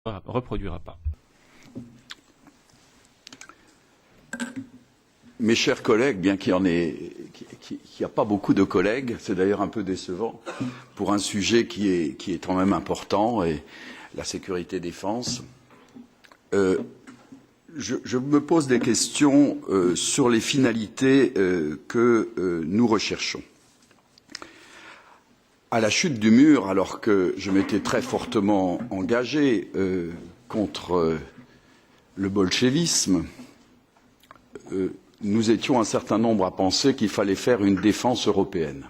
reproduira pas. Mes chers collègues, bien qu'il n'y a pas beaucoup de collègues, c'est d'ailleurs un peu décevant pour un sujet qui est quand même important, et la sécurité-défense. Je me pose des questions sur les finalités que nous recherchons. À la chute du mur, alors que je m'étais très fortement engagé contre le bolchevisme, nous étions un certain nombre à penser qu'il fallait faire une défense européenne.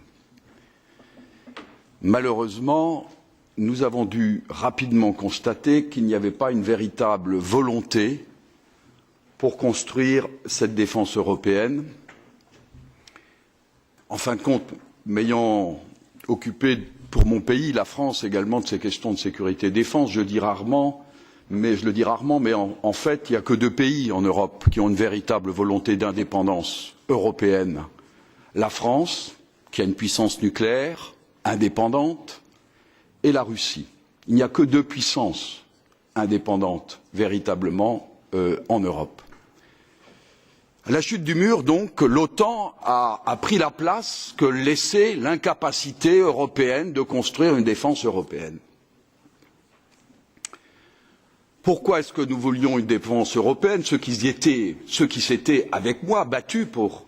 Malheureusement, nous avons dû rapidement constater qu'il n'y avait pas une véritable volonté pour construire cette défense européenne. En fin de compte, m'ayant occupé pour mon pays, la France également, de ces questions de sécurité et défense, je le dis rarement, mais en fait, il n'y a que deux pays en Europe qui ont une véritable volonté d'indépendance européenne. La France, qui a une puissance nucléaire indépendante, et la Russie. Il n'y a que deux puissances indépendantes véritablement en Europe. À la chute du mur, donc, l'OTAN a pris la place que laissait l'incapacité européenne de construire une défense européenne. Pourquoi est-ce que nous voulions une défense européenne? Ceux qui s'étaient avec moi battus pour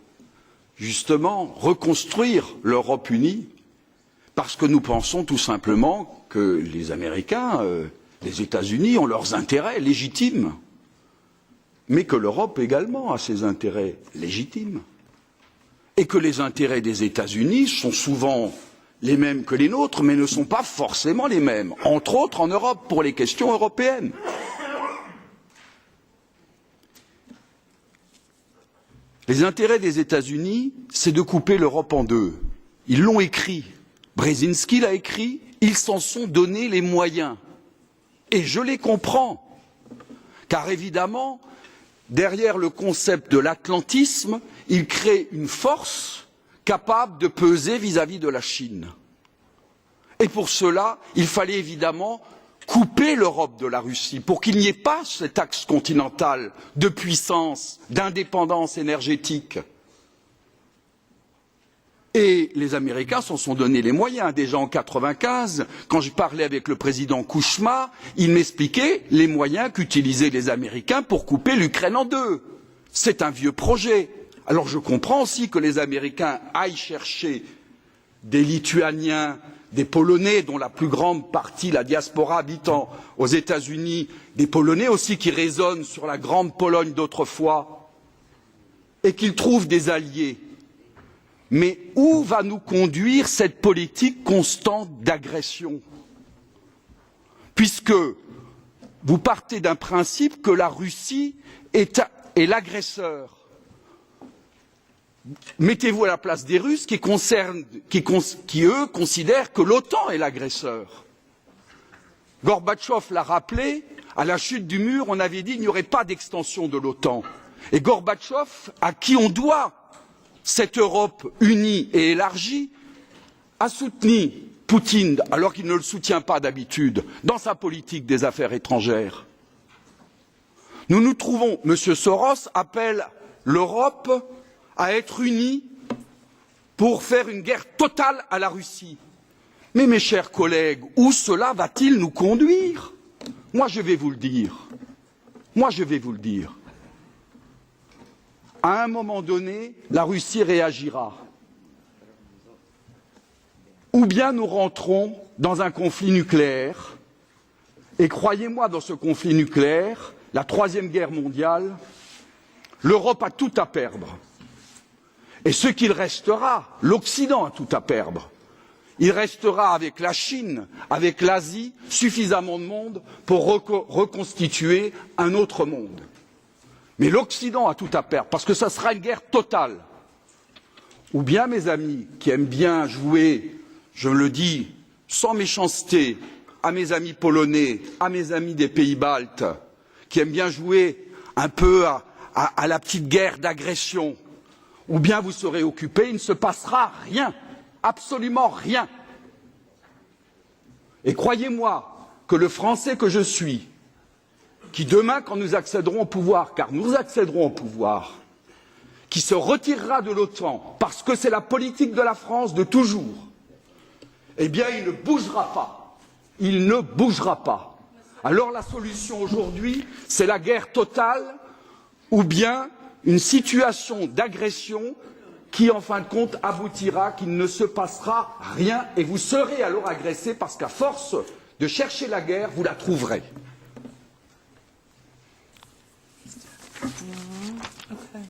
justement reconstruire l'Europe unie, parce que nous pensons tout simplement que les Américains, les États-Unis ont leurs intérêts légitimes, mais que l'Europe également a ses intérêts légitimes, et que les intérêts des États-Unis sont souvent les mêmes que les nôtres, mais ne sont pas forcément les mêmes, entre autres en Europe, pour les questions européennes. Les intérêts des États-Unis, c'est de couper l'Europe en deux. Ils l'ont écrit, Brzezinski l'a écrit, ils s'en sont donné les moyens. Et je les comprends, car évidemment, derrière le concept de l'atlantisme, ils créent une force capable de peser vis-à-vis de la Chine. Et pour cela, il fallait évidemment couper l'Europe de la Russie pour qu'il n'y ait pas cet axe continental de puissance, d'indépendance énergétique. Et les Américains s'en sont donné les moyens. Déjà en 1995, quand je parlais avec le président Kouchma, il m'expliquait les moyens qu'utilisaient les Américains pour couper l'Ukraine en deux. C'est un vieux projet. Alors je comprends aussi que les Américains aillent chercher des Lituaniens, des Polonais, dont la plus grande partie, la diaspora, habitant aux États-Unis, des Polonais aussi qui raisonnent sur la grande Pologne d'autrefois, et qu'ils trouvent des alliés. Mais où va nous conduire cette politique constante d'agression? Puisque vous partez d'un principe que la Russie est l'agresseur. Mettez-vous à la place des Russes qui, eux, considèrent que l'OTAN est l'agresseur. Gorbatchev l'a rappelé, à la chute du mur, on avait dit qu'il n'y aurait pas d'extension de l'OTAN. Et Gorbatchev, à qui on doit cette Europe unie et élargie, a soutenu Poutine, alors qu'il ne le soutient pas d'habitude, dans sa politique des affaires étrangères. Nous nous trouvons, M. Soros appelle l'Europe à être unie pour faire une guerre totale à la Russie. Mais mes chers collègues, où cela va-t-il nous conduire? Moi, je vais vous le dire. À un moment donné, la Russie réagira. Ou bien nous rentrons dans un conflit nucléaire, et croyez-moi, dans ce conflit nucléaire, la Troisième Guerre mondiale, l'Europe a tout à perdre. Et ce qu'il restera, l'Occident a tout à perdre. Il restera avec la Chine, avec l'Asie, suffisamment de monde pour reconstituer un autre monde. Mais l'Occident a tout à perdre, parce que ça sera une guerre totale. Ou bien, mes amis, qui aiment bien jouer, je le dis sans méchanceté, à mes amis polonais, à mes amis des pays baltes, qui aiment bien jouer un peu à la petite guerre d'agression, ou bien vous serez occupés, il ne se passera rien, absolument rien. Et croyez-moi que le Français que je suis, qui demain, quand nous accéderons au pouvoir, car nous accéderons au pouvoir, qui se retirera de l'OTAN, parce que c'est la politique de la France de toujours, eh bien, il ne bougera pas. Il ne bougera pas. Alors la solution aujourd'hui, c'est la guerre totale ou bien une situation d'agression qui, en fin de compte, aboutira, qu'il ne se passera rien et vous serez alors agressé parce qu'à force de chercher la guerre, vous la trouverez.